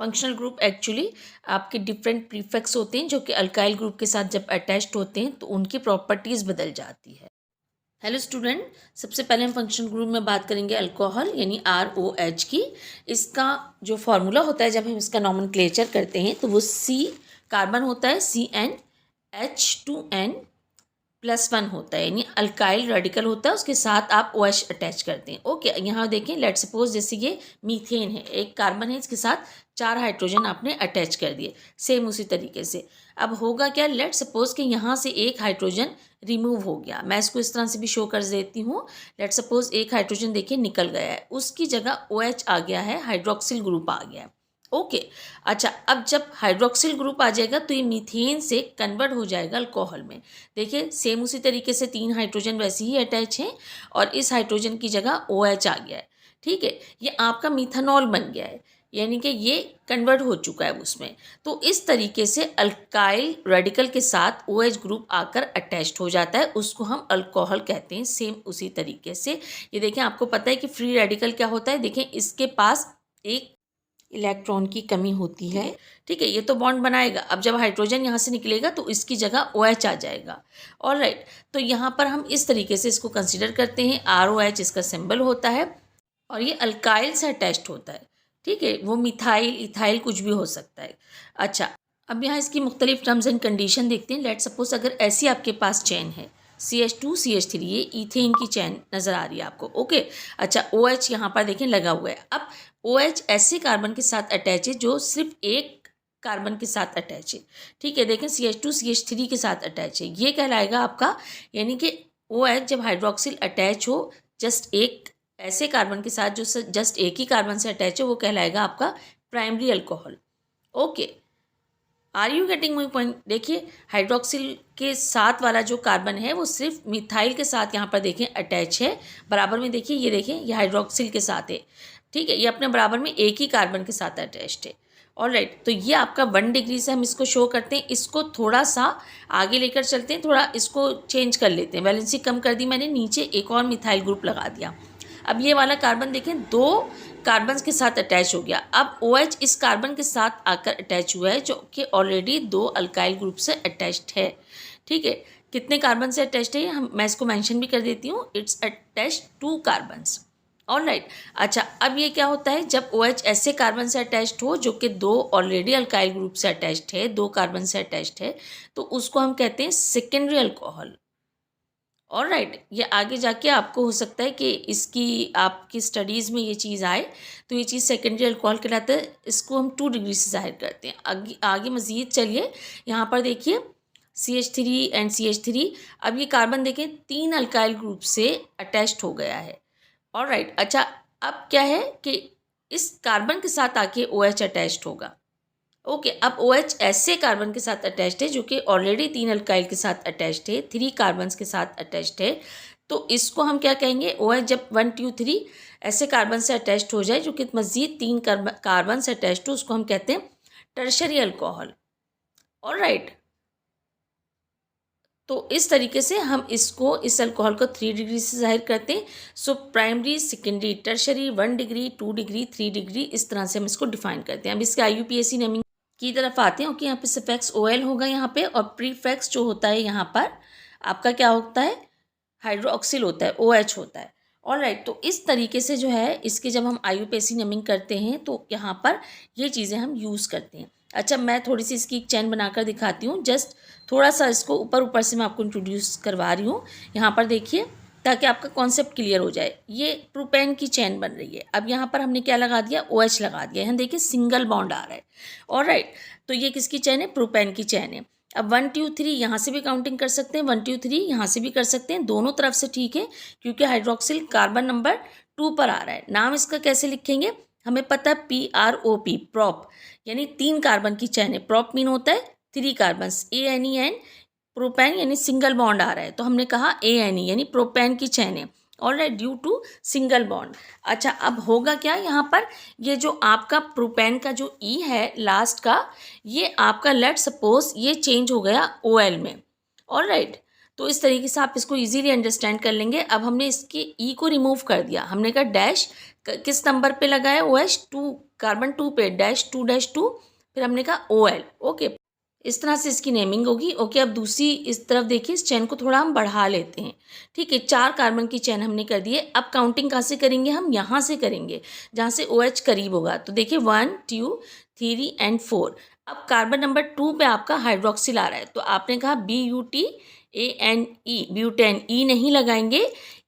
Functional group actually आपके different prefix होते हैं जो कि अल्काइल ग्रुप के साथ जब अटैच्ड होते हैं तो उनकी प्रॉपर्टीज़ बदल जाती है। हेलो स्टूडेंट, सबसे पहले हम फंक्शनल ग्रुप में बात करेंगे अल्कोहल यानी ROH की। इसका जो फार्मूला होता है जब हम इसका नॉमेनक्लेचर करते हैं तो वो C कार्बन होता है, CnH2n+1 होता है, यानी अल्काइल रेडिकल होता है, उसके साथ आप OH अटैच करते हैं। ओके, यहाँ देखें, लेट सपोज जैसे ये मीथेन है, एक कार्बन है, इसके साथ 4 हाइड्रोजन आपने अटैच कर दिए, सेम उसी तरीके से। अब होगा क्या, लेट सपोज कि यहाँ से एक हाइड्रोजन रिमूव हो गया। मैं इसको इस तरह से भी शो कर देती हूँ। लेट सपोज एक हाइड्रोजन देखिए निकल गया है, उसकी जगह OH आ गया है, हाइड्रोक्सिल ग्रुप आ गया है। ओके, अच्छा, अब जब हाइड्रोक्सिल ग्रुप आ जाएगा तो ये मीथेन से कन्वर्ट हो जाएगा अल्कोहल में। देखिए सेम उसी तरीके से 3 हाइड्रोजन वैसे ही अटैच हैं और इस हाइड्रोजन की जगह OH आ गया है। ठीक है, ये आपका मिथानॉल बन गया है, यानी कि ये कन्वर्ट हो चुका है उसमें। तो इस तरीके से अल्काइल रेडिकल के साथ OH ग्रुप आकर अटैच्ड हो जाता है, उसको हम अल्कोहल कहते हैं। सेम उसी तरीके से ये देखें, आपको पता है कि फ्री रेडिकल क्या होता है। देखें, इसके पास एक इलेक्ट्रॉन की कमी होती है। ठीक है, ये तो बॉन्ड बनाएगा। अब जब हाइड्रोजन यहाँ से निकलेगा तो इसकी जगह OH आ जाएगा। ऑलराइट, तो यहाँ पर हम इस तरीके से इसको कंसिडर करते हैं। ROH इसका सिंबल होता है और ये अल्काइल से अटैच्ड होता है। ठीक है, वो मिथाइल, इथाइल कुछ भी हो सकता है। अच्छा, अब यहाँ इसकी मुख्तलिफ टर्म्स एंड कंडीशन देखते हैं। लेट सपोज अगर ऐसी आपके पास चेन है, CH2CH3, ये ईथेन की चैन नज़र आ रही है आपको। ओके, अच्छा, OH यहाँ पर देखें लगा हुआ है। अब OH ऐसे कार्बन के साथ अटैच है जो सिर्फ एक कार्बन के साथ अटैच है। ठीक है, देखें CH2CH3 के साथ अटैच है, ये कहलाएगा आपका, यानी कि OH जब हाइड्रोक्सिल अटैच हो जस्ट एक ऐसे कार्बन के साथ जो जस्ट एक ही कार्बन से अटैच है, वो कहलाएगा आपका primary alcohol. Okay, are you getting my point. देखिए, हाइड्रोक्सिल के साथ वाला जो कार्बन है वो सिर्फ मिथाइल के साथ यहाँ पर देखें अटैच है। बराबर में देखिए, ये देखें, ये हाइड्रोक्सिल के साथ है। ठीक है, ये अपने बराबर में एक ही कार्बन के साथ अटैच्ड है। ऑलराइट, तो ये आपका 1 डिग्री से हम इसको शो करते हैं। इसको थोड़ा सा आगे लेकर चलते हैं, थोड़ा इसको चेंज कर लेते हैं। वैलेंसी कम कर दी मैंने, नीचे एक और मिथाइल ग्रुप लगा दिया। अब ये वाला कार्बन देखें 2 कार्बन के साथ अटैच हो गया। अब OH इस कार्बन के साथ आकर अटैच हुआ है जो कि ऑलरेडी 2 अल्काइल ग्रुप से अटैच्ड है। ठीक है, कितने कार्बन से अटैच्ड है मैं इसको मेंशन भी कर देती हूँ। It's attached 2 carbons. ऑलराइट, अच्छा, अब ये क्या होता है, जब OH ऐसे कार्बन से अटैच्ड हो जो कि 2 ऑलरेडी अल्काइल ग्रुप से अटैच्ड है, 2 कार्बन से अटैच्ड है, तो उसको हम कहते हैं सेकेंडरी अल्कोहल। ऑलराइट, ये आगे जाके आपको हो सकता है कि इसकी आपकी स्टडीज़ में ये चीज़ आए, तो ये चीज़ सेकेंडरी अल्कोहल कहलाता है। इसको हम 2 डिग्री से ज़ाहिर करते हैं। आगे आगे मज़ीद चलिए, यहाँ पर देखिए CH3 एंड CH3। अब ये कार्बन देखें 3 अल्काइल ग्रुप से अटैच्ड हो गया है। ऑलराइट, अच्छा, अब क्या है कि इस कार्बन के साथ आके OH अटैच्ड होगा। ओके, अब OH ऐसे कार्बन के साथ अटैच्ड है जो कि ऑलरेडी 3 अल्काइल के साथ अटैच्ड है, 3 कार्बन्स के साथ अटैच्ड है। तो इसको हम क्या कहेंगे, OH जब 1 2 3 ऐसे कार्बन से अटैच्ड हो जाए जो कि मज़ीद 3 कार्बन से अटैच्ड हो, उसको हम कहते हैं टर्शरी अल्कोहल। ऑलराइट, तो इस तरीके से हम इसको, इस अल्कोहल को 3 डिग्री से ज़ाहिर करते हैं। So primary, secondary, tertiary, 1 degree, 2 degree, 3 degree, इस तरह से हम इसको डिफाइन करते हैं। अब इसके IUPAC नेमिंग की तरफ आते हैं। ओके, यहाँ पे सफिक्स OL होगा यहाँ पे, और प्रीफिक्स जो होता है यहाँ पर आपका क्या होता है, हाइड्रोक्सिल होता है, OH होता है। ऑलराइट, तो इस तरीके से जो है इसके जब हम IUPAC नेमिंग करते हैं तो यहाँ पर ये चीज़ें हम यूज़ करते हैं। अच्छा, मैं थोड़ी सी इसकी एक चैन बनाकर दिखाती हूँ। जस्ट थोड़ा सा इसको ऊपर ऊपर से मैं आपको इंट्रोड्यूस करवा रही हूँ। यहाँ पर देखिए, ताकि आपका कॉन्सेप्ट क्लियर हो जाए। ये प्रोपेन की चैन बन रही है। अब यहाँ पर हमने क्या लगा दिया, OH लगा दिया। यहाँ देखिए सिंगल बॉन्ड आ रहा है। ऑलराइट, तो ये किसकी चैन है, प्रोपेन की चैन है। अब 1 2 3 यहाँ से भी काउंटिंग कर सकते हैं, 1 2 3 यहाँ से भी कर सकते हैं, दोनों तरफ से। ठीक है, क्योंकि हाइड्रोक्सिल कार्बन नंबर 2 पर आ रहा है। नाम इसका कैसे लिखेंगे, हमें पता है, PROP, प्रॉप, यानी 3 कार्बन की चैन है। प्रॉप मीन होता है 3 कार्बन, ANEN, प्रोपेन यानी सिंगल बॉन्ड आ रहा है, तो हमने कहा ANE यानी प्रोपेन की चैन है। Alright, due to single bond. अच्छा, अब होगा क्या, यहाँ पर ये जो आपका प्रोपेन का जो E है लास्ट का, ये आपका लेट सपोज ये चेंज हो गया OL में। ऑलराइट, तो इस तरीके से आप इसको इजीली अंडरस्टैंड कर लेंगे। अब हमने इसके ई को रिमूव कर दिया, हमने कहा डैश किस नंबर पे लगाया, OH2 कार्बन 2 पे -2 फिर हमने कहा OL। ओके, इस तरह से इसकी नेमिंग होगी। ओके, अब दूसरी इस तरफ देखिए, इस चेन को थोड़ा हम बढ़ा लेते हैं। ठीक है, 4 कार्बन की चेन हमने कर दी है। अब काउंटिंग कहाँ से करेंगे, हम यहाँ से करेंगे जहाँ से OH करीब होगा। तो देखिए 1 2 3 एंड 4। अब कार्बन नंबर 2 पे आपका हाइड्रोक्सिल आ रहा है, तो आपने कहा BUTANE, ब्यूटेन। ई नहीं लगाएंगे,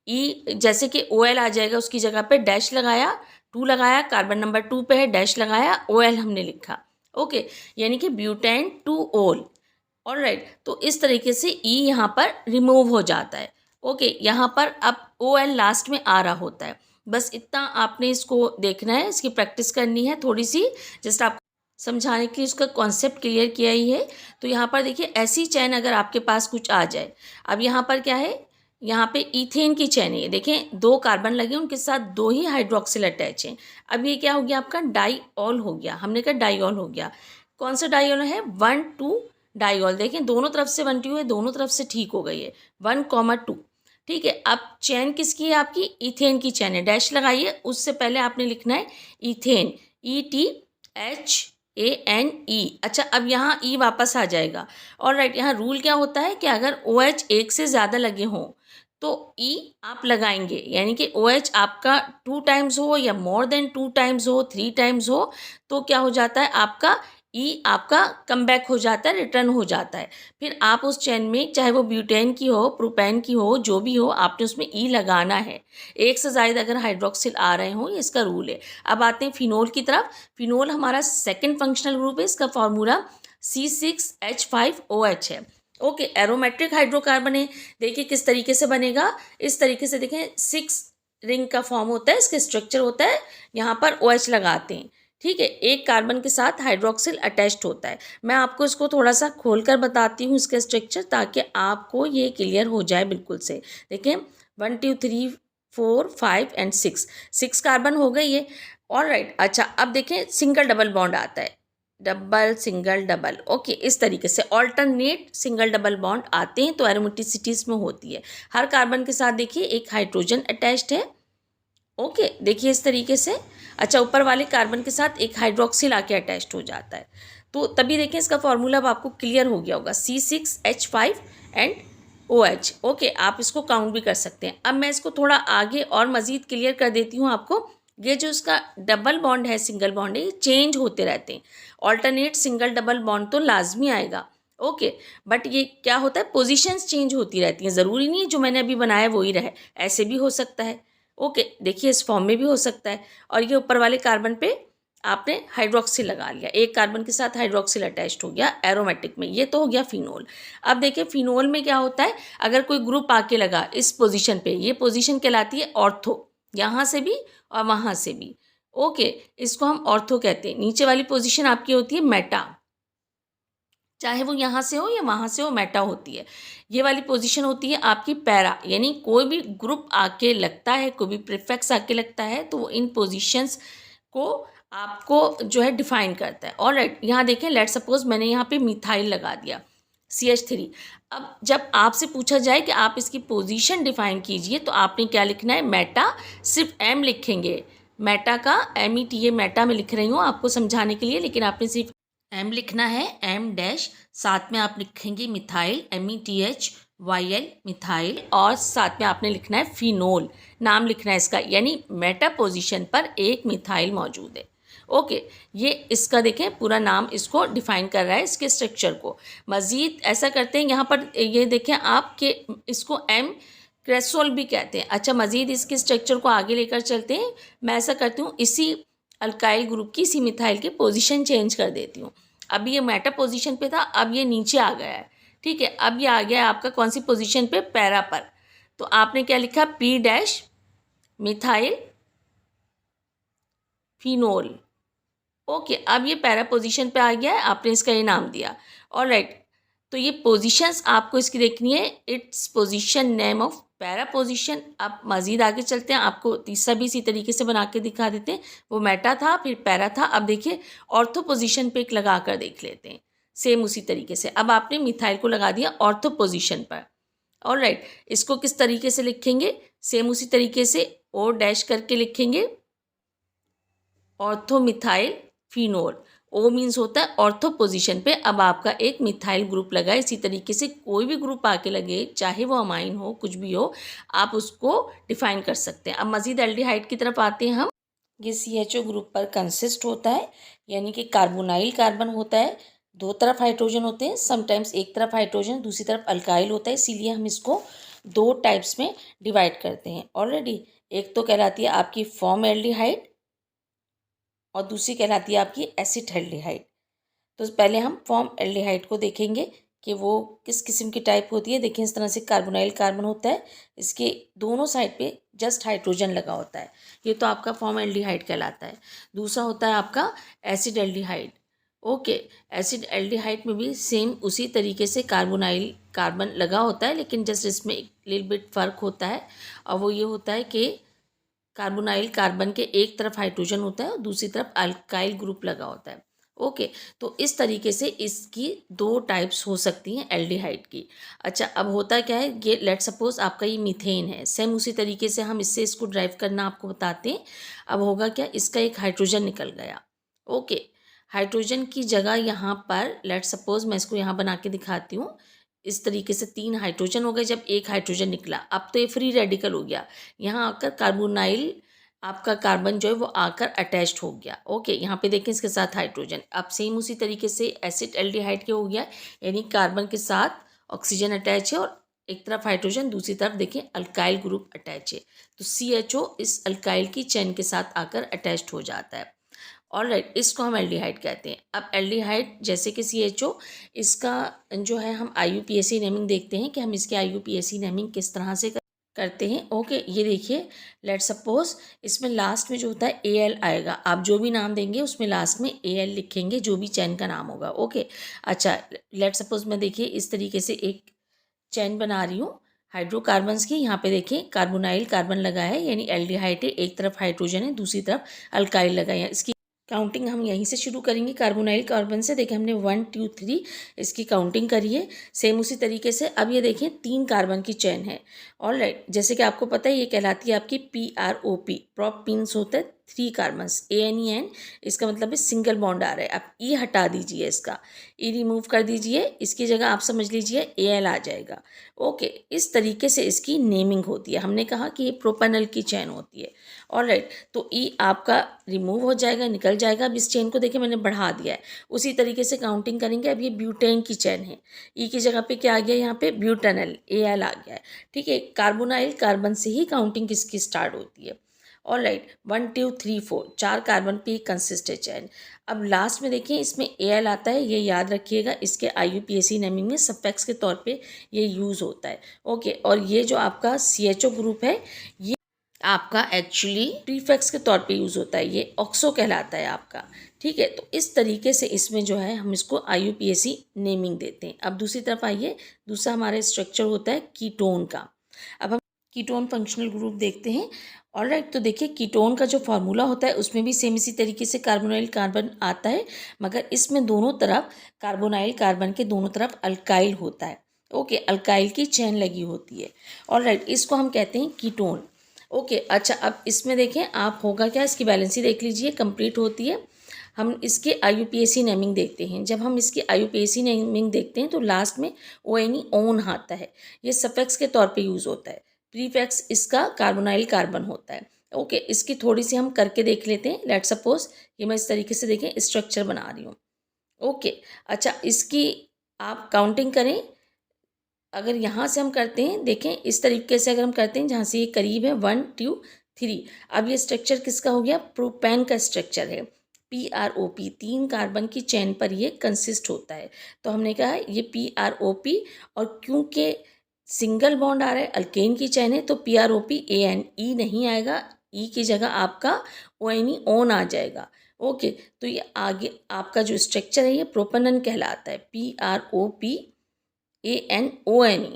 ई जैसे कि OL आ जाएगा उसकी जगह पे डैश लगाया, 2 लगाया, कार्बन नंबर 2 पे है डैश लगाया, OL हमने लिखा। ओके, यानी कि ब्यूटेन 2 ओल। ऑलराइट, तो इस तरीके से ई यहाँ पर रिमूव हो जाता है। ओके, यहाँ पर अब OL लास्ट में आ रहा होता है। बस इतना आपने इसको देखना है, इसकी प्रैक्टिस करनी है थोड़ी सी, जस्ट आप समझाने के लिए उसका कॉन्सेप्ट क्लियर किया ही है। तो यहाँ पर देखिए ऐसी चैन अगर आपके पास कुछ आ जाए, अब यहाँ पर क्या है, यहाँ पे इथेन की चैन है, देखें 2 कार्बन लगे, उनके साथ 2 ही हाइड्रोक्सिल अटैच हैं। अब ये क्या हो गया, आपका डाईऑल हो गया, हमने कहा डाईऑल हो गया। कौन सा डाईऑल है, 1 2 डाईऑल। देखें दोनों तरफ से 1 2 है, दोनों तरफ से ठीक हो गई है, 1 2। ठीक है, अब चैन किसकी है, आपकी इथेन की चैन है, डैश लगाइए। उससे पहले आपने लिखना है इथेन, ETHANE। अच्छा, अब यहाँ ई वापस आ जाएगा। ऑलराइट, यहाँ रूल क्या होता है कि अगर OH एक से ज़्यादा लगे हों तो ई आप लगाएंगे, यानी कि OH आपका 2 टाइम्स हो या मोर देन 2 टाइम्स हो, 3 टाइम्स हो, तो क्या हो जाता है, आपका ई आपका कम बैक हो जाता है, रिटर्न हो जाता है। फिर आप उस चैन में चाहे वो ब्यूटेन की हो, प्रोपेन की हो, जो भी हो, आपने उसमें ई लगाना है। एक से ज़्यादा अगर हाइड्रोक्सिल आ रहे हों, ये इसका रूल है। अब आते हैं फिनोल की तरफ। फिनोल हमारा सेकेंड फंक्शनल ग्रुप है, इसका फॉर्मूला C6H5OH है। ओके, एरोमेट्रिक हाइड्रोकार्बन है। देखिए किस तरीके से बनेगा, इस तरीके से देखें, 6 रिंग का फॉर्म होता है, इसका स्ट्रक्चर होता है, यहाँ पर OH लगाते हैं। ठीक है, एक कार्बन के साथ हाइड्रोक्सिल अटैच्ड होता है। मैं आपको इसको थोड़ा सा खोल कर बताती हूँ इसका स्ट्रक्चर, ताकि आपको ये क्लियर हो जाए बिल्कुल से। देखें 1 2 3 4 5 एंड 6 कार्बन हो गई है। ऑलराइट, अच्छा अब देखें सिंगल डबल बॉन्ड आता है, डबल सिंगल डबल। ओके, इस तरीके से ऑल्टरनेट सिंगल डबल बॉन्ड आते हैं, तो एरोमेटिसिटी इसमें होती है। हर कार्बन के साथ देखिए एक हाइड्रोजन अटैच्ड है। ओके, देखिए इस तरीके से। अच्छा, ऊपर वाले कार्बन के साथ एक हाइड्रोक्सिल आके अटैच्ड हो जाता है। तो तभी देखें इसका फॉर्मूला अब आपको क्लियर हो गया होगा, C6H5 एंड OH। ओके, आप इसको काउंट भी कर सकते हैं। अब मैं इसको थोड़ा आगे और मज़ीद क्लियर कर देती हूँ आपको। ये जो इसका डबल बॉन्ड है, सिंगल बॉन्ड है, ये चेंज होते रहते हैं। ऑल्टरनेट सिंगल डबल बॉन्ड तो लाजमी आएगा। ओके, बट ये क्या होता है, पोजीशंस चेंज होती रहती हैं, ज़रूरी नहीं है जो मैंने अभी बनाया वही रहे, ऐसे भी हो सकता है। ओके, देखिए इस फॉर्म में भी हो सकता है। और ये ऊपर वाले कार्बन पे आपने हाइड्रोक्सिल लगा लिया, एक कार्बन के साथ हाइड्रोक्सिल अटैच्ड हो गया एरोमेटिक में, ये तो हो गया फिनोल। अब देखिए फिनोल में क्या होता है, अगर कोई ग्रुप आके लगा इस पोजीशन पे, ये पोजीशन कहलाती है ऑर्थो, यहाँ से भी और वहाँ से भी। ओके, इसको हम ऑर्थो कहते हैं। नीचे वाली पोजीशन आपकी होती है मेटा, चाहे वो यहाँ से हो या वहाँ से हो, मेटा होती है। ये वाली पोजीशन होती है आपकी पैरा, यानी कोई भी ग्रुप आके लगता है, कोई भी प्रीफिक्स आके लगता है, तो वो इन पोजीशंस को आपको जो है डिफाइन करता है। ऑलराइट, यहाँ देखें, लेट सपोज मैंने यहाँ पे मिथाइल लगा दिया, CH3। अब जब आपसे पूछा जाए कि आप इसकी पोजीशन डिफाइन कीजिए, तो आपने क्या लिखना है, मेटा, सिर्फ M लिखेंगे। मेटा का META, मेटा में लिख रही हूँ आपको समझाने के लिए, लेकिन आपने सिर्फ M लिखना है, M डैश, साथ में आप लिखेंगे मिथाइल, METHYL मिथाइल, और साथ में आपने लिखना है फिनोल, नाम लिखना है इसका, यानी मेटा पोजीशन पर एक मिथाइल मौजूद है। ओके, ये इसका देखें पूरा नाम इसको डिफाइन कर रहा है, इसके स्ट्रक्चर को। मज़ीद ऐसा करते हैं, यहाँ पर ये देखें आपके, इसको M क्रेसोल भी कहते हैं। अच्छा, मज़ीद इसके स्ट्रक्चर को आगे लेकर चलते हैं। मैं ऐसा करती हूँ, इसी अल्काइल ग्रुप की, इसी मिथाइल की पोजीशन चेंज कर देती हूँ। अभी ये मेटा पोजीशन पे था, अब ये नीचे आ गया है। ठीक है, अब ये आ गया है आपका कौन सी पोजीशन पे, पैरा पर। तो आपने क्या लिखा, P dash methyl phenol. Okay, अब ये पैरा पोजीशन पे आ गया है, आपने इसका ये नाम दिया। ऑलराइट, तो ये पोजीशंस आपको इसकी देखनी है, its position name of para position. अब मज़ीद आगे चलते हैं, आपको तीसरा भी इसी तरीके से बना के दिखा देते हैं। वो मेटा था, फिर पैरा था, अब देखिए ऑर्थो पोजीशन पे एक लगा कर देख लेते हैं, सेम उसी तरीके से। अब आपने मिथाइल को लगा दिया ऑर्थो पोजीशन पर। ऑलराइट, इसको किस तरीके से लिखेंगे, सेम उसी तरीके से ओ डैश करके लिखेंगे, ऑर्थोमिथाइल फिनोल। ओ मीन्स होता है ऑर्थो पोजीशन पे। अब आपका एक मिथाइल ग्रुप लगा है, इसी तरीके से कोई भी ग्रुप आके लगे, चाहे वो अमाइन हो, कुछ भी हो, आप उसको डिफाइन कर सकते हैं। अब मजीद एल्डिहाइड की तरफ आते हैं हम। ये CHO ग्रुप पर कंसिस्ट होता है, यानी कि कार्बोनाइल कार्बन होता है, दो तरफ हाइड्रोजन होते हैं, समटाइम्स एक तरफ हाइड्रोजन दूसरी तरफ अल्काइल होता है, इसीलिए हम इसको दो टाइप्स में डिवाइड करते हैं ऑलरेडी। एक तो कहलाती है आपकी फॉर्म एल्डिहाइड और दूसरी कहलाती है आपकी एसिड एल्डिहाइड। तो पहले हम फॉर्म एल्डिहाइड को देखेंगे कि वो किस किस्म की टाइप होती है। देखिए इस तरह से कार्बोनाइल कार्बन होता है, इसके दोनों साइड पे जस्ट हाइड्रोजन लगा होता है, ये तो आपका फॉर्म एल्डिहाइड कहलाता है। दूसरा होता है आपका acid aldehyde. Okay, acid aldehyde में भी सेम उसी तरीके से कार्बोनाइल कार्बन लगा होता है, लेकिन जस्ट इसमें एक लिटिल बिट फ़र्क होता है, और वो ये होता है कि कार्बोनाइल कार्बन के एक तरफ हाइड्रोजन होता है और दूसरी तरफ अल्काइल ग्रुप लगा होता है। ओके, तो इस तरीके से इसकी दो टाइप्स हो सकती हैं एल्डिहाइड की। अच्छा, अब होता क्या है, ये लेट सपोज आपका ये मीथेन है, सेम उसी तरीके से हम इससे इसको ड्राइव करना आपको बताते हैं। अब होगा क्या, इसका एक हाइड्रोजन निकल गया। ओके, हाइड्रोजन की जगह यहाँ पर लेट सपोज मैं इसको यहाँ बना के दिखाती हूँ। इस तरीके से तीन हाइड्रोजन हो गए, जब एक हाइड्रोजन निकला, अब तो ये फ्री रेडिकल हो गया, यहाँ आकर कार्बोनाइल आपका कार्बन जो है वो आकर अटैच्ड हो गया। ओके, यहाँ पे देखें इसके साथ हाइड्रोजन, अब सेम उसी तरीके से एसिड एल्डिहाइड के हो गया, यानी कार्बन के साथ ऑक्सीजन अटैच है और एक तरफ हाइड्रोजन, दूसरी तरफ देखें अल्काइल ग्रुप अटैच है, तो CHO इस अल्काइल की चेन के साथ आकर अटैच्ड हो जाता है। ऑलराइट, इसको हम एल्डिहाइड कहते हैं। अब एल्डिहाइड जैसे कि CHO, इसका जो है हम IUPAC नेमिंग देखते हैं कि हम इसके IUPAC नेमिंग किस तरह से करते हैं। ओके, ये देखिए, लेट सपोज इसमें लास्ट में जो होता है AL आएगा, आप जो भी नाम देंगे उसमें लास्ट में AL लिखेंगे, जो भी चैन का नाम होगा। ओके, अच्छा, लेट सपोज मैं देखिए इस तरीके से एक चैन बना रही हूँ हाइड्रोकार्बन्स की। यहाँ पे देखिए कार्बोनाइल कार्बन लगा है, यानी एल्डिहाइड है, एक तरफ हाइड्रोजन है, दूसरी तरफ अल्काइल लगा है। इसकी काउंटिंग हम यहीं से शुरू करेंगे, कार्बोनाइल कार्बन से। देखिए हमने 1 2 3 इसकी काउंटिंग करी है, सेम उसी तरीके से। अब ये देखिए 3 कार्बन की चेन है। ऑलराइट, जैसे कि आपको पता है ये कहलाती है आपकी PROP। प्रॉप मीन्स होता है 3 कार्बन्स, ANEN, इसका मतलब है सिंगल बॉन्ड आ रहा है। आप E हटा दीजिए, इसका E रिमूव कर दीजिए, इसकी जगह आप समझ लीजिए AL आ जाएगा। ओके, इस तरीके से इसकी नेमिंग होती है। हमने कहा कि ये प्रोपेनल की चैन होती है। ऑलराइट, तो E आपका रिमूव हो जाएगा, निकल जाएगा। अब इस चेन को देखिए मैंने बढ़ा दिया है, उसी तरीके से काउंटिंग करेंगे। अब ये ब्यूटेन की चैन है, E की जगह पे क्या आ गया, यहाँ पे ब्यूटेनल AL आ गया है। ठीक है, कार्बोनाइल कार्बन से ही काउंटिंग किसकी स्टार्ट होती है। ऑलराइट, 1 2 3 4 4 कार्बन पे कंसिस्ट है चैन। अब लास्ट में देखिए इसमें AL आता है, ये याद रखिएगा, इसके IUPAC नेमिंग में सफिक्स के तौर पे ये यूज़ होता है। ओके, और ये जो आपका CHO ग्रुप है, ये आपका एक्चुअली प्रीफिक्स के तौर पे यूज़ होता है, ये ऑक्सो कहलाता है आपका। ठीक है, तो इस तरीके से इसमें जो है हम इसको IUPAC नेमिंग देते हैं। अब दूसरी तरफ आइए, दूसरा हमारा स्ट्रक्चर होता है कीटोन का। अब हम कीटोन फंक्शनल ग्रुप देखते हैं। ऑलराइट, तो देखिए कीटोन का जो फार्मूला होता है उसमें भी सेम इसी तरीके से कार्बोनाइल कार्बन आता है, मगर इसमें दोनों तरफ कार्बोनाइल कार्बन के दोनों तरफ अल्काइल होता है। ओके, अल्काइल की चेन लगी होती है। ऑलराइट, इसको हम कहते हैं कीटोन। ओके, अच्छा, अब इसमें देखें आप होगा क्या, इसकी बैलेंसी देख लीजिए, कंप्लीट होती है। हम इसके IUPAC नेमिंग देखते हैं। जब हम इसकी IUPAC नेमिंग देखते हैं तो लास्ट में ONE ओन आता है, ये सफिक्स के तौर पे यूज़ होता है। प्रीफिक्स इसका कार्बोनाइल कार्बन होता है। ओके, इसकी थोड़ी सी हम करके देख लेते हैं। लेट सपोज ये मैं इस तरीके से देखें स्ट्रक्चर बना रही हूँ। ओके, अच्छा, इसकी आप काउंटिंग करें। अगर यहाँ से हम करते हैं, देखें इस तरीके से अगर हम करते हैं जहाँ से ये करीब है 1 2 3। अब ये स्ट्रक्चर किसका हो गया, प्रोपेन का स्ट्रक्चर है। PROP, 3 कार्बन की चेन पर ये कंसिस्ट होता है। तो हमने कहा ये PROP, और क्योंकि सिंगल बॉन्ड आ रहा है, अल्केन की चेन है, तो PROP ANE नहीं आएगा, E की जगह आपका ONE ओन आ जाएगा। ओके, तो ये आगे आपका जो स्ट्रक्चर है ये प्रोपेनन कहलाता है, PROP ANONE।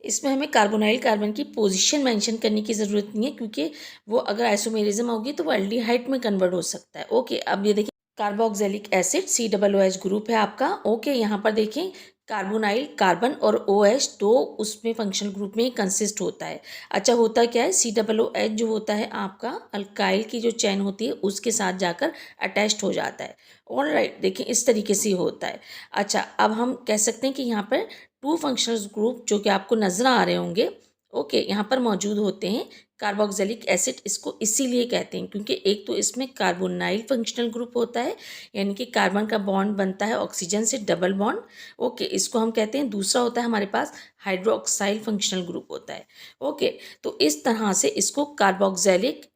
इसमें हमें कार्बोनाइल कार्बन की पोजीशन मेंशन करने की ज़रूरत नहीं है, क्योंकि वो अगर आइसोमेरिज्म होगी तो वो एल्डिहाइड में कन्वर्ट हो सकता है। ओके, अब ये देखिए कार्बोक्सिलिक एसिड COOH ग्रुप है आपका। ओके, यहाँ पर देखें कार्बोनाइल कार्बन और OH दो उसमें फंक्शनल ग्रुप में कंसिस्ट होता है। अच्छा होता क्या है, COOH जो होता है आपका अल्काइल की जो चैन होती है उसके साथ जाकर अटैच्ड हो जाता है। ऑलराइट, देखिए इस तरीके से होता है। अच्छा, अब हम कह सकते हैं कि यहाँ पर टू फंक्शनल ग्रुप जो कि आपको नजर आ रहे होंगे, ओके, यहाँ पर मौजूद होते हैं। कार्बोक्सिलिक एसिड इसको इसीलिए कहते हैं क्योंकि एक तो इसमें कार्बोनाइल फंक्शनल ग्रुप होता है, यानी कि कार्बन का बॉन्ड बनता है ऑक्सीजन से डबल बॉन्ड, ओके, इसको हम कहते हैं। दूसरा होता है हमारे पास हाइड्रोक्साइल फंक्शनल ग्रुप होता है, ओके। तो इस तरह से इसको कार्बोक्सिलिक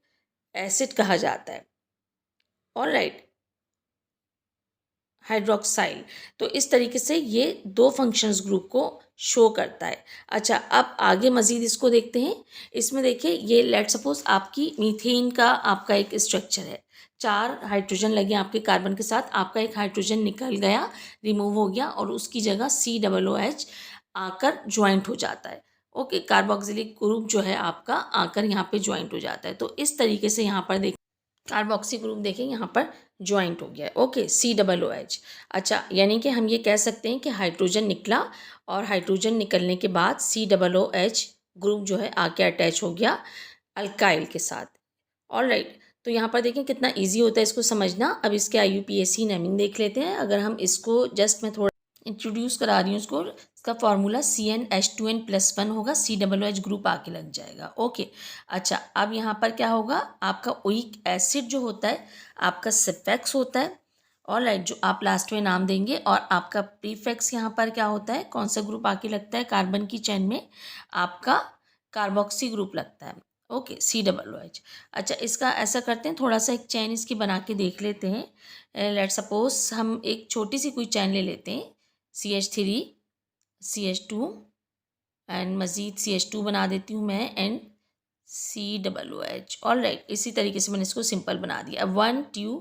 एसिड कहा जाता है। Alright, hydroxyl. तो इस तरीके से ये दो फंक्शंस ग्रुप को शो करता है। अच्छा, अब आगे मज़ीद इसको देखते हैं। इसमें देखिए ये लेट सपोज आपकी मीथेन का आपका एक स्ट्रक्चर है, 4 हाइड्रोजन लगे आपके कार्बन के साथ, आपका एक हाइड्रोजन निकल गया, रिमूव हो गया और उसकी जगह COOH आकर ज्वाइंट हो जाता है। ओके, कार्बोक्सिलिक ग्रुप जो है आपका आकर यहाँ पे ज्वाइंट हो जाता है। तो इस तरीके से यहाँ पर देख कार्बोक्सी ग्रुप देखें यहाँ पर ज्वाइंट हो गया है, ओके, COOH। अच्छा, यानी कि हम ये कह सकते हैं कि हाइड्रोजन निकला और हाइड्रोजन निकलने के बाद COOH ग्रुप जो है आके अटैच हो गया अल्काइल के साथ। ऑलराइट, तो यहाँ पर देखें कितना इजी होता है इसको समझना। अब इसके IUPAC नेमिंग देख लेते हैं। अगर हम इसको जस्ट मैं थोड़ा इंट्रोड्यूस करा रही हूँ इसको, इसका फॉर्मूला CnH2n+1 होगा, COOH ग्रुप आके लग जाएगा, ओके। अच्छा, अब यहाँ पर क्या होगा, आपका ओइक एसिड जो होता है आपका सफेक्स होता है, ऑलराइट, जो आप लास्ट में नाम देंगे, और आपका प्रीफिक्स यहाँ पर क्या होता है, कौन सा ग्रुप आके लगता है कार्बन की चेन में, आपका कार्बोक्सी ग्रुप लगता है, ओके, COOH। अच्छा, इसका ऐसा करते हैं, थोड़ा सा एक चैन इसकी बना के देख लेते हैं। लेट सपोज हम एक छोटी सी कोई चैन ले लेते हैं, CH3 CH2 एंड मज़ीद CH2 बना देती हूँ मैं एंड COOH। ऑलराइट, इसी तरीके से मैंने इसको सिंपल बना दिया। अब 1 2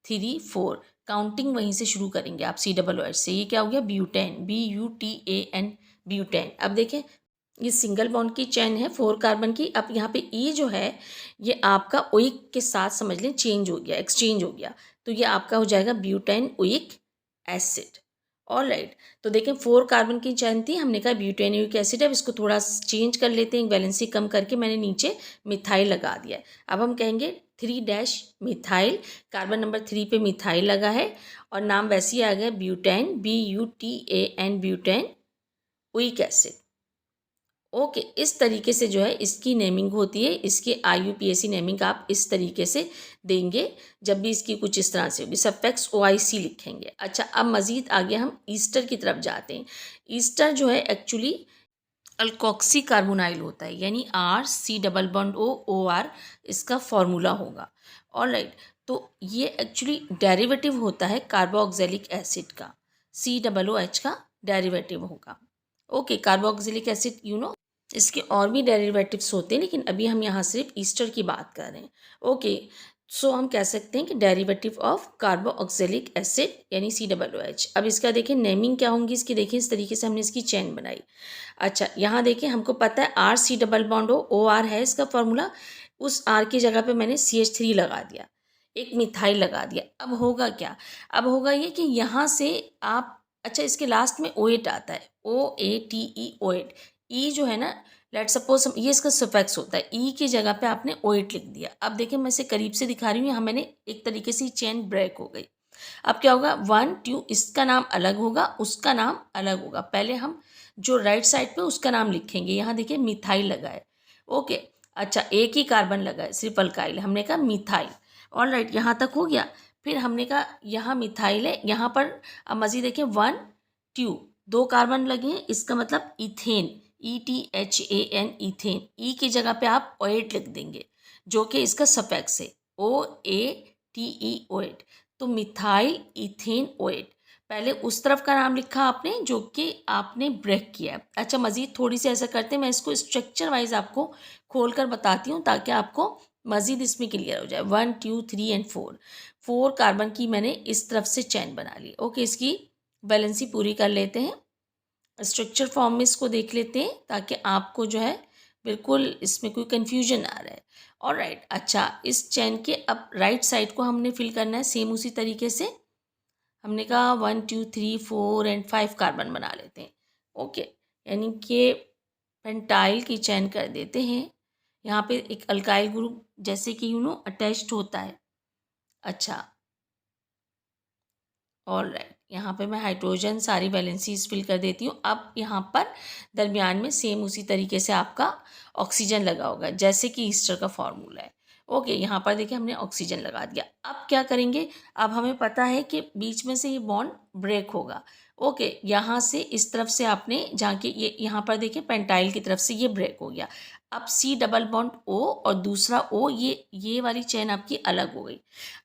3 4 काउंटिंग वहीं से शुरू करेंगे आप COOH से। ये क्या हो गया, ब्यूटेन, BUTAN, ब्यूटेन। अब देखें ये सिंगल बॉन्ड की चेन है 4 कार्बन की। अब यहाँ पे E जो है ये आपका ओइक के साथ समझ लें चेंज हो गया, एक्सचेंज हो गया, तो ये आपका हो जाएगा ब्यूटेन ओइक एसिड। ऑलराइट, तो देखें 4 कार्बन की चेन थी, हमने कहा ब्यूटेनोइक एसिड। अब इसको थोड़ा चेंज कर लेते हैं, वैलेंसी कम करके मैंने नीचे मिथाइल लगा दिया है। अब हम कहेंगे 3 मिथाइल, कार्बन नंबर 3 पे मिथाइल लगा है और नाम वैसे ही आ गया butane, BUTAN, butane oic acid, okay. इस तरीके से जो है इसकी नेमिंग होती है। इसकी IUPAC नेमिंग आप इस तरीके से देंगे जब भी इसकी कुछ इस तरह से होगी, सफिक्स OIC लिखेंगे। अच्छा, अब मज़ीद आगे हम ईस्टर की तरफ जाते हैं। ईस्टर जो है एक्चुअली अल्कोक्सी कार्बोनाइल होता है, यानी RC+O OR इसका फॉर्मूला होगा। ऑलराइट, तो ये एक्चुअली डेरिवेटिव होता है कार्बोक्सिलिक एसिड का, COOH का डेरिवेटिव होगा, ओके। कार्बोक्सिलिक एसिड इसके और भी डेरिवेटिव्स होते हैं लेकिन अभी हम यहाँ सिर्फ ईस्टर की बात कर रहे हैं, ओके। सो हम कह सकते हैं कि डेरिवेटिव ऑफ कार्बोक्सिलिक एसिड यानी COOH। अब इसका देखिए नेमिंग क्या होंगी इसकी, देखिए इस तरीके से हमने इसकी चेन बनाई। अच्छा, यहाँ देखिए हमको पता है RC+O OR है इसका फॉर्मूला, उस R की जगह पे मैंने CH3 लगा दिया, एक मिथाइल लगा दिया। अब होगा क्या, अब होगा ये कि यहाँ से आप, अच्छा इसके लास्ट में OAT आता है, OATE, OAT। ई जो है ना, लेट सपोज ये इसका सफिक्स होता है, ई की जगह पे आपने OAT लिख दिया। अब देखिए मैं इसे करीब से दिखा रही हूँ, यहाँ मैंने एक तरीके से चेन ब्रेक हो गई। अब क्या होगा, 1 2, इसका नाम अलग होगा, उसका नाम अलग होगा। पहले हम जो राइट साइड पे उसका नाम लिखेंगे, यहाँ देखिए मिथाइल लगा है, ओके। अच्छा, एक ही कार्बन लगा है, सिर्फ अल्काइल, हमने कहा मिथाइल। ऑलराइट, यहाँ तक हो गया। फिर हमने कहा यहाँ मिथाइल है, यहाँ पर अब मज़ीद देखिए 1 2, 2 कार्बन लगे हैं, इसका मतलब इथेन, ETHAN, इथेन। ई की जगह पे आप OAT लिख देंगे जो कि इसका सफिक्स है, OATE, OAT। तो मिथाइल इथेन OAT, पहले उस तरफ का नाम लिखा आपने जो कि आपने ब्रेक किया। अच्छा, मज़ीद थोड़ी सी ऐसा करते हैं, मैं इसको स्ट्रक्चर वाइज आपको खोल कर बताती हूँ ताकि आपको मज़ीद इसमें क्लियर हो जाए। 1 2 3 एंड 4 कार्बन की मैंने इस तरफ से चैन बना ली, ओके। इसकी बैलेंसी पूरी कर लेते हैं, स्ट्रक्चर फॉर्म में इसको देख लेते हैं ताकि आपको जो है बिल्कुल इसमें कोई कन्फ्यूजन आ रहा है। ऑलराइट, अच्छा इस चैन के अब राइट साइड को हमने फिल करना है सेम उसी तरीके से। हमने कहा 1 2 3 4 एंड 5 कार्बन बना लेते हैं। ओके, यानी कि पेंटाइल की चेन कर देते हैं। यहाँ पे एक अल्काइल ग्रुप जैसे कि अटैच्ड होता है। अच्छा, ऑल राइट, यहाँ पे मैं हाइड्रोजन सारी वैलेंसीज फिल कर देती हूँ। अब यहाँ पर दरमियान में सेम उसी तरीके से आपका ऑक्सीजन लगा होगा जैसे कि ईस्टर का फॉर्मूला है। ओके, यहाँ पर देखिए हमने ऑक्सीजन लगा दिया। अब क्या करेंगे, अब हमें पता है कि बीच में से ये बॉन्ड ब्रेक होगा। ओके, यहाँ से इस तरफ से आपने जहाँ के ये यहाँ पर देखिए पेंटाइल की तरफ से ये ब्रेक हो गया। अब C डबल बॉन्ड O और दूसरा O, ये वाली चेन आपकी अलग हो गई।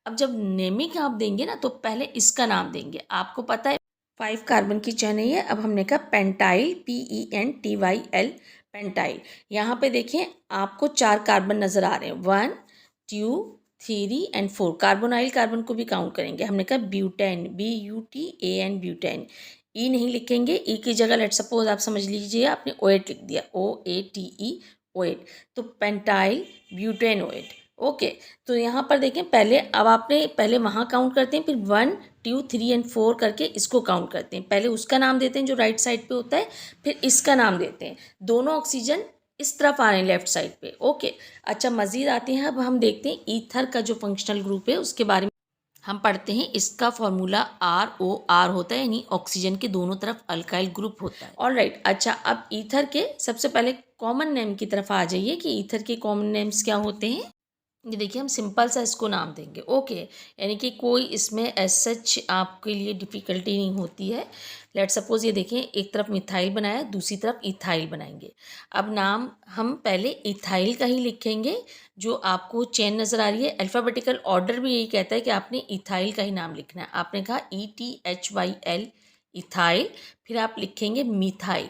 अब जब नेमिंग आप देंगे ना तो पहले इसका नाम देंगे। आपको पता है 5 कार्बन की चेन है ये। अब हमने कहा पेंटाइल, PENTYL, पेंटाइल। यहाँ पे देखिए आपको 4 कार्बन नज़र आ रहे हैं, 1 2 3 एंड 4। कार्बोनाइल कार्बन को भी काउंट करेंगे। हमने कहा ब्यूटेन, BUTAN, ब्यूटेन। ई नहीं लिखेंगे, ई की जगह लेट सपोज आप समझ लीजिए आपने OAT लिख दिया, OATE, OAT। तो पेंटाइल ब्यूटेनोएट। ओके, तो यहाँ पर देखें पहले, अब आपने पहले वहाँ काउंट करते हैं, फिर 1 2 3 एंड 4 करके इसको काउंट करते हैं। पहले उसका नाम देते हैं जो राइट साइड पे होता है, फिर इसका नाम देते हैं। दोनों ऑक्सीजन इस तरफ आ रहे हैं लेफ्ट साइड पे। ओके, अच्छा मज़ीद आते हैं। अब हम देखते हैं ईथर का जो फंक्शनल ग्रुप है उसके बारे में हम पढ़ते हैं। इसका फॉर्मूला ROR होता है, यानी ऑक्सीजन के दोनों तरफ अल्काइल ग्रुप होता है। ऑल राइट, अच्छा अब ईथर के सबसे पहले कॉमन नेम की तरफ आ जाइए कि ईथर के कॉमन नेम्स क्या होते हैं। ये देखिए हम सिंपल सा इसको नाम देंगे। ओके, यानी कि कोई इसमें एज सच आपके लिए डिफ़िकल्टी नहीं होती है। लेट सपोज ये देखें, एक तरफ मिथाइल बनाया, दूसरी तरफ इथाइल बनाएंगे। अब नाम हम पहले इथाइल का ही लिखेंगे। जो आपको चेन नज़र आ रही है, अल्फ़ाबेटिकल ऑर्डर भी यही कहता है कि आपने इथाइल का ही नाम लिखना है। आपने कहा ETHYL, इथाइल, फिर आप लिखेंगे मिथाइल,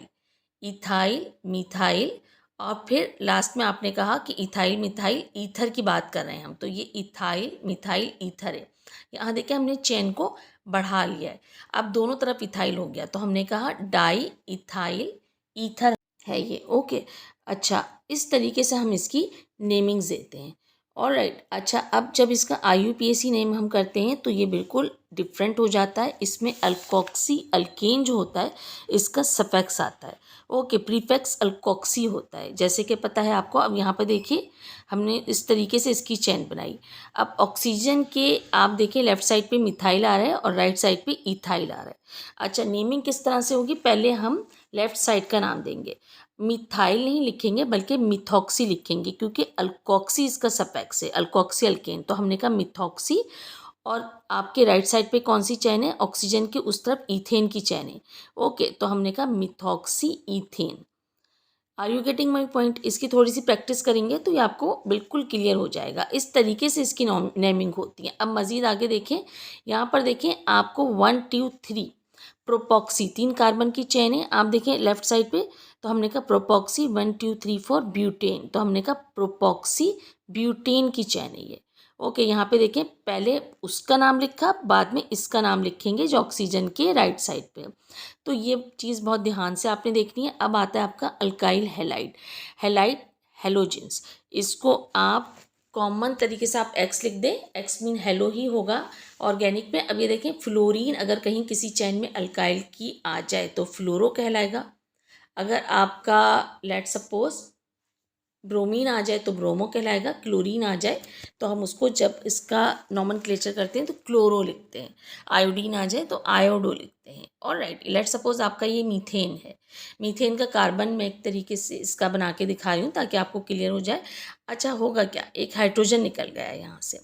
इथाइल, मिथाइल, और फिर लास्ट में आपने कहा कि इथाइल मिथाइल ईथर की बात कर रहे हैं हम, तो ये इथाइल मिथाइल ईथर है। यहाँ देखिए हमने चेन को बढ़ा लिया है। अब दोनों तरफ इथाइल हो गया, तो हमने कहा डाई इथाइल ईथर है ये। ओके, अच्छा इस तरीके से हम इसकी नेमिंग्स देते हैं। ऑल राइट, अच्छा अब जब इसका IUPAC नेम हम करते हैं तो ये बिल्कुल डिफरेंट हो जाता है। इसमें अल्कोक्सी अल्केन जो होता है इसका सफेक्स आता है। ओके, प्रीफिक्स अल्कोक्सी होता है, जैसे कि पता है आपको। अब यहाँ पर देखिए हमने इस तरीके से इसकी चेन बनाई। अब ऑक्सीजन के आप देखिए लेफ्ट साइड पे मिथाइल आ रहा है और राइट साइड पे इथाइल आ रहा है। अच्छा, नेमिंग किस तरह से होगी, पहले हम लेफ्ट साइड का नाम देंगे। मिथाइल नहीं लिखेंगे बल्कि मिथॉक्सी लिखेंगे, क्योंकि अल्कोक्सी इसका सफेक्स है, अल्कोक्सी अल्केन, तो हमने कहा मिथॉक्सी। और आपके राइट साइड पे कौन सी चैन है, ऑक्सीजन के उस तरफ ईथेन की चैन है। ओके, तो हमने कहा methoxy ethane. Are you getting my point. इसकी थोड़ी सी प्रैक्टिस करेंगे तो ये आपको बिल्कुल क्लियर हो जाएगा। इस तरीके से इसकी नेमिंग होती है। अब मज़ीद आगे देखें, यहाँ पर देखें आपको 1 2 3 प्रोपॉक्सी, 3 कार्बन की चेन है। आप देखें लेफ्ट साइड पे, तो हमने कहा प्रोपॉक्सी 1 2 3 4 ब्यूटेन, तो हमने कहा प्रोपॉक्सी ब्यूटेन की चेन है ये। ओके, यहाँ पे देखें पहले उसका नाम लिखा, बाद में इसका नाम लिखेंगे जो ऑक्सीजन के राइट साइड पे। तो ये चीज़ बहुत ध्यान से आपने देखनी है। अब आता है आपका अल्काइल हैलाइड, हैलाइड हेलोजेंस। इसको आप कॉमन तरीके से आप एक्स लिख दें, एक्स मीन हेलो ही होगा ऑर्गेनिक में। अब ये देखें फ्लोरीन अगर कहीं किसी चैन में अल्काइल की आ जाए तो फ्लोरो कहलाएगा। अगर आपका लेट सपोज ब्रोमीन आ जाए तो ब्रोमो कहलाएगा। क्लोरीन आ जाए तो हम उसको जब इसका नॉमेनक्लेचर करते हैं तो क्लोरो लिखते हैं। आयोडीन आ जाए तो आयोडो लिखते हैं। और राइट, लेट सपोज आपका ये मीथेन है। मीथेन का कार्बन मैं एक तरीके से इसका बना के दिखा रही हूँ ताकि आपको क्लियर हो जाए। अच्छा, होगा क्या, एक हाइड्रोजन निकल गया है यहाँ से,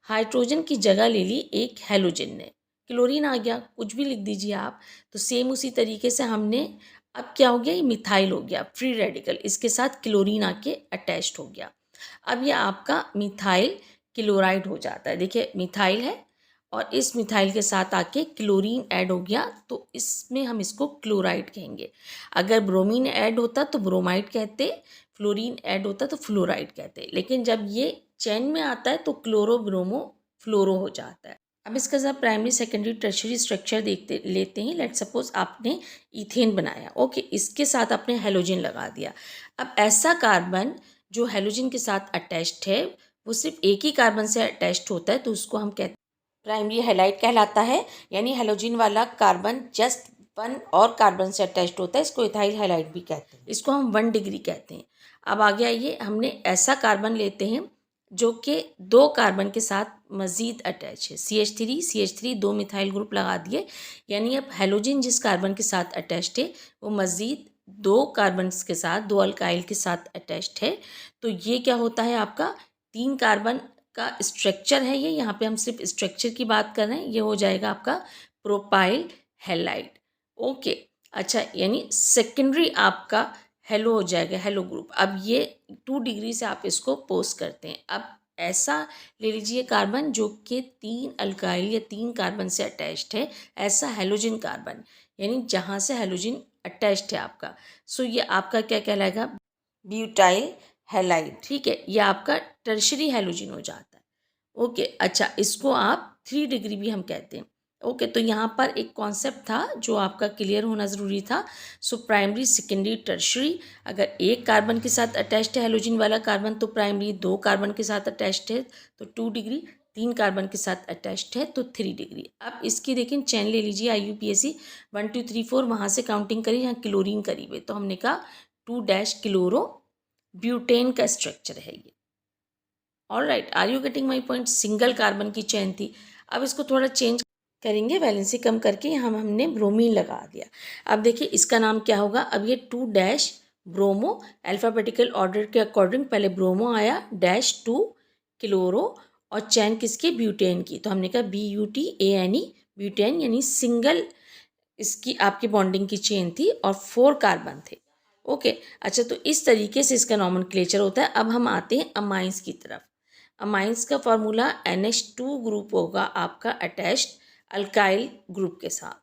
हाइड्रोजन की जगह ले ली एक हेलोजन ने, क्लोरीन आ गया, कुछ भी लिख दीजिए आप। तो सेम उसी तरीके से हमने, अब क्या हो गया, ये मिथाइल हो गया, फ्री रेडिकल, इसके साथ क्लोरीन आके अटैच्ड हो गया। अब ये आपका मिथाइल क्लोराइड हो जाता है। देखिए मिथाइल है और इस मिथाइल के साथ आके क्लोरीन ऐड हो गया, तो इसमें हम इसको क्लोराइड कहेंगे। अगर ब्रोमीन ऐड होता तो ब्रोमाइड कहते, फ्लोरीन ऐड होता तो फ्लोराइड कहते, लेकिन जब ये चैन में आता है तो क्लोरो ब्रोमो फ्लोरो हो जाता है। अब इसका जब प्राइमरी सेकेंडरी टर्शियरी स्ट्रक्चर देखते लेते हैं। लेट सपोज आपने इथेन बनाया, ओके, इसके साथ आपने हेलोजन लगा दिया। अब ऐसा कार्बन जो हेलोजन के साथ अटैच्ड है वो सिर्फ एक ही कार्बन से अटैच्ड होता है, तो उसको हम कहते हैं प्राइमरी हैलाइड कहलाता है, यानी हैलोजन वाला कार्बन जस्ट वन और कार्बन से अटैच्ड होता है, इसको इथाइल हैलाइड भी कहते हैं, इसको हम 1 डिग्री कहते हैं। अब आगे आइए, हमने ऐसा कार्बन लेते हैं जो कि 2 कार्बन के साथ मज़ीद अटैच है, CH3 2 मिथाइल ग्रुप लगा दिए, यानी अब हैलोजन जिस कार्बन के साथ अटैच्ड है वो मज़ीद 2 कार्बन के साथ 2 अल्काइल के साथ अटैच्ड है। तो ये क्या होता है आपका 3 कार्बन का स्ट्रक्चर है ये, यहाँ पे हम सिर्फ स्ट्रक्चर की बात कर रहे हैं, ये हो जाएगा आपका प्रोपाइल हैलाइड। ओके, अच्छा, यानी सेकेंडरी आपका हेलो हो जाएगा, हेलो ग्रुप। अब ये 2 डिग्री से आप इसको पोस्ट करते हैं। अब ऐसा ले लीजिए कार्बन जो कि 3 अल्काइल या 3 कार्बन से अटैच्ड है, ऐसा हैलोजन कार्बन, यानी जहाँ से हैलोजन अटैच्ड है आपका, सो ये आपका क्या कहलाएगा, ब्यूटाइल हैलाइड। ठीक है, ये आपका टर्शरी हैलोजन हो जाता है। ओके, अच्छा, इसको आप 3 डिग्री भी हम कहते हैं। ओके, तो यहाँ पर एक कॉन्सेप्ट था जो आपका क्लियर होना ज़रूरी था। सो प्राइमरी, सेकेंडरी, टर्शरी, अगर एक कार्बन के साथ अटैच्ड है हैलोजन वाला कार्बन तो प्राइमरी, 2 कार्बन के साथ अटैच्ड है तो 2 डिग्री, 3 कार्बन के साथ अटैच्ड है तो 3 डिग्री। अब इसकी देखें चैन ले लीजिए, IUPAC 1 2 3 4, वहाँ से काउंटिंग करिए, यहाँ क्लोरीन करीब है तो हमने कहा 2 क्लोरो ब्यूटेन का स्ट्रक्चर है ये। Alright, are you getting my point. Single carbon की चैन थी, अब इसको थोड़ा चेंज करेंगे, वैलेंसी कम करके यहाँ हमने ब्रोमीन लगा दिया। अब देखिए इसका नाम क्या होगा, अब ये 2 ब्रोमो, अल्फ़ाबेटिकल ऑर्डर के अकॉर्डिंग पहले ब्रोमो आया, -2 क्लोरो और चैन किसके, ब्यूटेन की, तो हमने कहा BUTANE, ब्यूटेन, यानी सिंगल इसकी आपकी बॉन्डिंग की चेन थी और 4 कार्बन थे। ओके, अच्छा, तो इस तरीके से इसका नॉमेनक्लेचर होता है। अब हम आते हैं अमाइंस की तरफ। अमाइंस का फॉर्मूला NH2 ग्रुप होगा आपका अटैच्ड अल्काइल ग्रुप के साथ,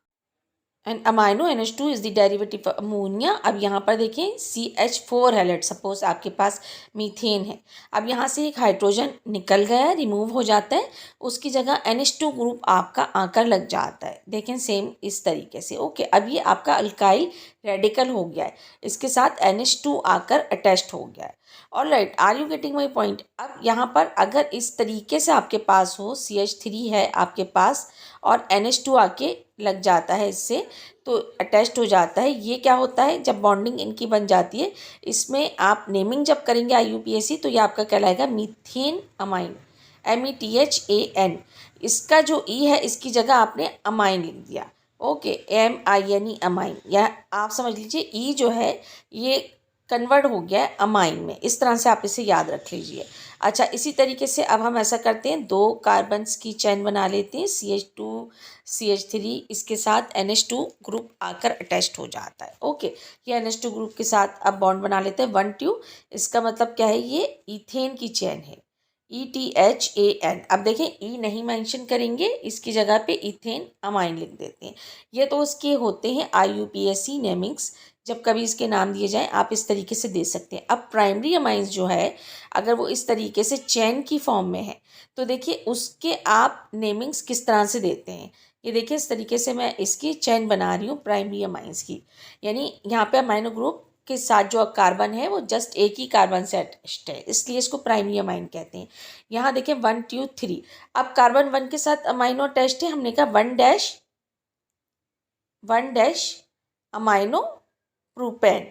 and amino NH2 is the derivative of ammonia. अब यहाँ पर देखें CH4 है, लेट सपोज आपके पास मीथेन है। अब यहाँ से एक हाइड्रोजन निकल गया है, रिमूव हो जाता है, उसकी जगह NH2 ग्रुप आपका आकर लग जाता है। देखें सेम इस तरीके से। ओके, अब ये आपका अल्काइल रेडिकल हो गया है, इसके साथ NH2 आकर अटैच्ड हो गया है। Alright, are you getting my point. अब यहाँ पर अगर इस तरीके से आपके पास हो, CH3 है आपके पास और NH2 आके लग जाता है इससे, तो अटैच्ड हो जाता है। ये क्या होता है, जब बॉन्डिंग इनकी बन जाती है, इसमें आप नेमिंग जब करेंगे IUPAC तो ये आपका कहलाएगा मीथेन अमाइन, METHAN। इसका जो E है इसकी जगह आपने अमाइन लिख दिया। ओके, AMINE अमाइन, या आप समझ लीजिए E जो है ये कन्वर्ट हो गया है अमाइन में। इस तरह से आप इसे याद रख लीजिए। अच्छा, इसी तरीके से अब हम ऐसा करते हैं, 2 कार्बन्स की चैन बना लेते हैं, CH2 CH3, इसके साथ NH2 ग्रुप आकर अटैच्ड हो जाता है। ओके, ये NH2 ग्रुप के साथ अब बॉन्ड बना लेते हैं 1 2। इसका मतलब क्या है, ये इथेन की चैन है, ETHAN। अब देखें E नहीं मेंशन करेंगे, इसकी जगह पे इथेन अमाइन लिख देते हैं। ये तो उसके होते हैं IUPAC नेमिंग्स, जब कभी इसके नाम दिए जाएं आप इस तरीके से दे सकते हैं। अब प्राइमरी अमाइंस जो है अगर वो इस तरीके से चैन की फॉर्म में है तो देखिए उसके आप नेमिंग्स किस तरह से देते हैं। ये देखिए इस तरीके से मैं इसकी चैन बना रही हूँ प्राइमरी अमाइंस की, यानी यहाँ पे अमाइनो ग्रुप के साथ जो कार्बन है वो जस्ट एक ही कार्बन से अटैच्ड है, इसलिए इसको प्राइमरी अमाइन कहते हैं। यहाँ देखिए 1 2 3, अब कार्बन 1 के साथ अमाइनो अटैच्ड है, हमने कहा 1 अमाइनो प्रोपेन।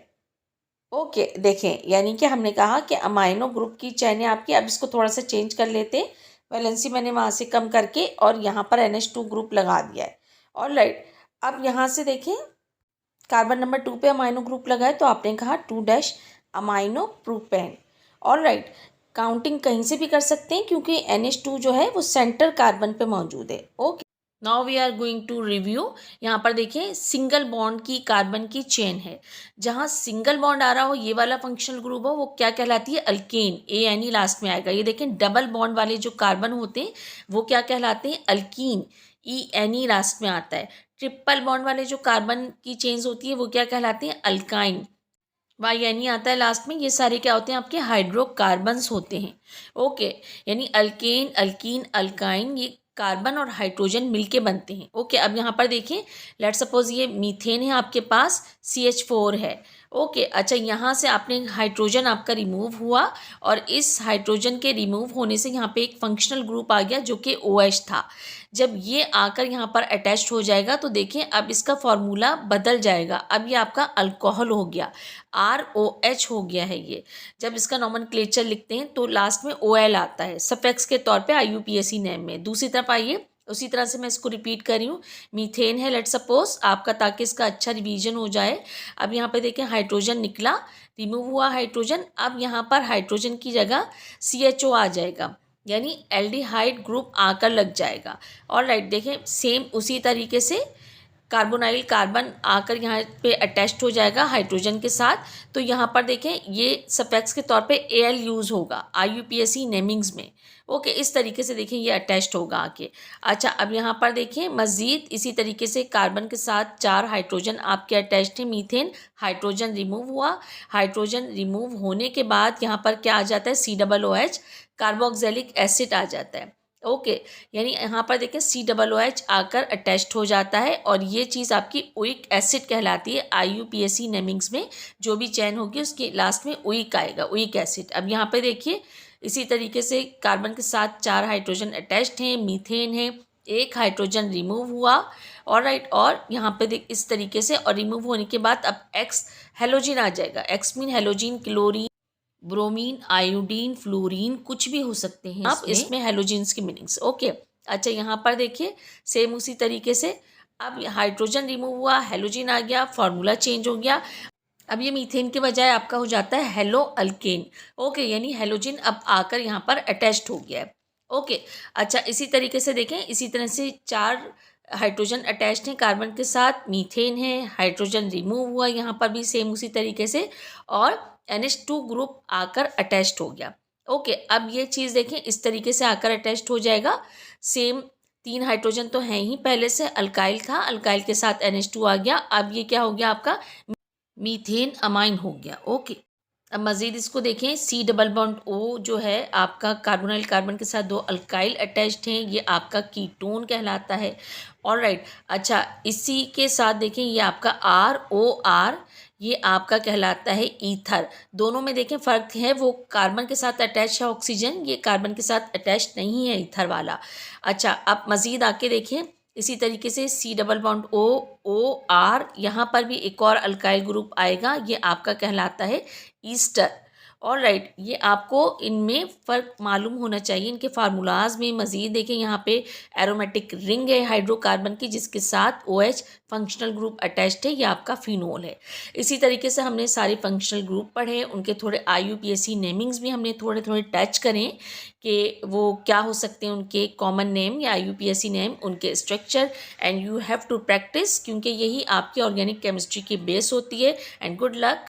ओके, देखें यानी कि हमने कहा कि अमाइनो ग्रुप की चैन है आपकी। अब इसको थोड़ा सा चेंज कर लेते हैं, वैलेंसी मैंने वहाँ से कम करके और यहाँ पर NH2 ग्रुप लगा दिया है। ऑलराइट, अब यहाँ से देखें कार्बन नंबर 2 पे अमाइनो ग्रुप लगा है तो आपने कहा 2 अमाइनो प्रोपेन। ऑलराइट, काउंटिंग कहीं से भी कर सकते हैं क्योंकि NH2 जो है वो सेंटर कार्बन पे मौजूद है। Okay, now we are going to review. यहाँ पर देखें सिंगल बॉन्ड की कार्बन की चेन है, जहाँ सिंगल बॉन्ड आ रहा हो, ये वाला फंक्शनल ग्रुप हो, वो क्या कहलाती है, अल्केन, ANE लास्ट में आएगा। ये देखें डबल बॉन्ड वाले जो कार्बन होते हैं वो क्या कहलाते हैं, अल्कीन, ENE लास्ट में आता है। ट्रिपल बॉन्ड वाले जो कार्बन की चेन्स होती है वो क्या कहलाते हैं, अल्काइन, YNE आता है लास्ट में। ये सारे क्या होते हैं, आपके हाइड्रोकार्बन्स होते हैं। ओके, यानी अल्केन, अल्कीन, अल्काइन, ये कार्बन और हाइड्रोजन मिलके बनते हैं। ओके, अब यहाँ पर देखें, लेट सपोज ये मीथेन है आपके पास, CH4 है ओके, अच्छा यहाँ से आपने हाइड्रोजन आपका रिमूव हुआ और इस हाइड्रोजन के रिमूव होने से यहाँ पे एक फंक्शनल ग्रुप आ गया जो कि OH था। जब ये आकर यहाँ पर अटैच्ड हो जाएगा तो देखिए अब इसका फॉर्मूला बदल जाएगा। अब ये आपका अल्कोहल हो गया, ROH हो गया है ये। जब इसका नॉमेनक्लेचर लिखते हैं तो लास्ट में OL आता है सफिक्स के तौर पे IUPAC नेम में। दूसरी तरफ आइए, उसी तरह से मैं इसको रिपीट कर रही हूँ। मीथेन है लेट सपोज आपका, ताकि इसका अच्छा रिवीजन हो जाए। अब यहाँ पे देखें हाइड्रोजन निकला, रिमूव हुआ हाइड्रोजन, अब यहाँ पर हाइड्रोजन की जगह CHO आ जाएगा, यानी एल्डिहाइड ग्रुप आकर लग जाएगा। और राइट देखें सेम उसी तरीके से कार्बोनाइल कार्बन आकर यहाँ पे अटैच्ड हो जाएगा हाइड्रोजन के साथ। तो यहाँ पर देखें ये सफिक्स के तौर पे AL यूज़ होगा IUPAC नेमिंग्स में। ओके, इस तरीके से देखें ये अटैच्ड होगा आके। अच्छा, अब यहाँ पर देखें मज़ीद इसी तरीके से कार्बन के साथ 4 हाइड्रोजन आपके अटैच्ड हैं। मीथेन, हाइड्रोजन रिमूव हुआ, हाइड्रोजन रिमूव होने के बाद यहाँ पर क्या आ जाता है COOH, कार्बोक्सिलिक एसिड आ जाता है। ओके, यानी यहाँ पर देखें COOH आकर अटैच्ड हो जाता है और ये चीज़ आपकी ओइक एसिड कहलाती है। IUPAC नेमिंग्स में जो भी चैन होगी उसके लास्ट में ओइक आएगा, ओइक एसिड। अब यहाँ पे देखिए इसी तरीके से कार्बन के साथ 4 हाइड्रोजन अटैच्ड हैं, मीथेन है, एक हाइड्रोजन रिमूव हुआ और राइट, और यहाँ पे देख इस तरीके से, और रिमूव होने के बाद अब X हेलोजिन आ जाएगा। X mean halogen, chlorine, bromine, iodine, fluorine, कुछ भी हो सकते हैं आप इसमें हेलोजिन्स की मीनिंग्स। ओके, अच्छा यहाँ पर देखिए सेम उसी तरीके से अब हाइड्रोजन रिमूव हुआ, हेलोजिन आ गया, फार्मूला चेंज हो गया। अब ये मीथेन के बजाय आपका हो जाता है हेलो अल्केन। ओके, यानी हेलोजिन अब आकर यहाँ पर अटैच्ड हो गया है। ओके, अच्छा इसी तरीके से देखें, इसी तरह से 4 हाइड्रोजन अटैच्ड हैं कार्बन के साथ, मीथेन है, हाइड्रोजन रिमूव हुआ यहाँ पर भी सेम उसी तरीके से, और NH2 ग्रुप आकर अटैच्ड हो गया। ओके, अब ये चीज़ देखें इस तरीके से आकर अटैच्ड हो जाएगा। सेम 3 हाइड्रोजन तो हैं ही पहले से, अल्काइल था, अल्काइल के साथ NH2 आ गया। अब ये क्या हो गया आपका मीथेन अमाइन हो गया। ओके, अब मज़ीद इसको देखें, C+O जो है आपका कार्बोनाइल कार्बन के साथ 2 अल्काइल अटैच्ड हैं, ये आपका कीटोन कहलाता है। और राइट, अच्छा इसी के साथ देखें ये आपका ROR, ये आपका कहलाता है ईथर। दोनों में देखें फ़र्क है, वो कार्बन के साथ अटैच है ऑक्सीजन, ये कार्बन के साथ अटैच नहीं है ईथर वाला। अच्छा, अब मज़ीद आके देखें इसी तरीके से C+OOR, यहाँ पर भी एक और अल्काइल ग्रुप आएगा, ये आपका कहलाता है ईस्टर। और राइट, ये आपको इनमें फ़र्क मालूम होना चाहिए इनके फार्मूलाज में। मज़ीद देखें यहाँ पे एरोमेटिक रिंग है हाइड्रोकार्बन की जिसके साथ OH फंक्शनल ग्रुप अटैच्ड है, ये आपका फिनोल है। इसी तरीके से हमने सारे फंक्शनल ग्रुप पढ़े, उनके थोड़े IUPAC नेमिंग्स भी हमने थोड़े थोड़े टच करें कि वो क्या हो सकते हैं उनके कॉमन नेम या IUPAC नेम, उनके structure. And you have to practice, क्योंकि यही आपकी ऑर्गेनिक केमिस्ट्री की बेस होती है। And good luck.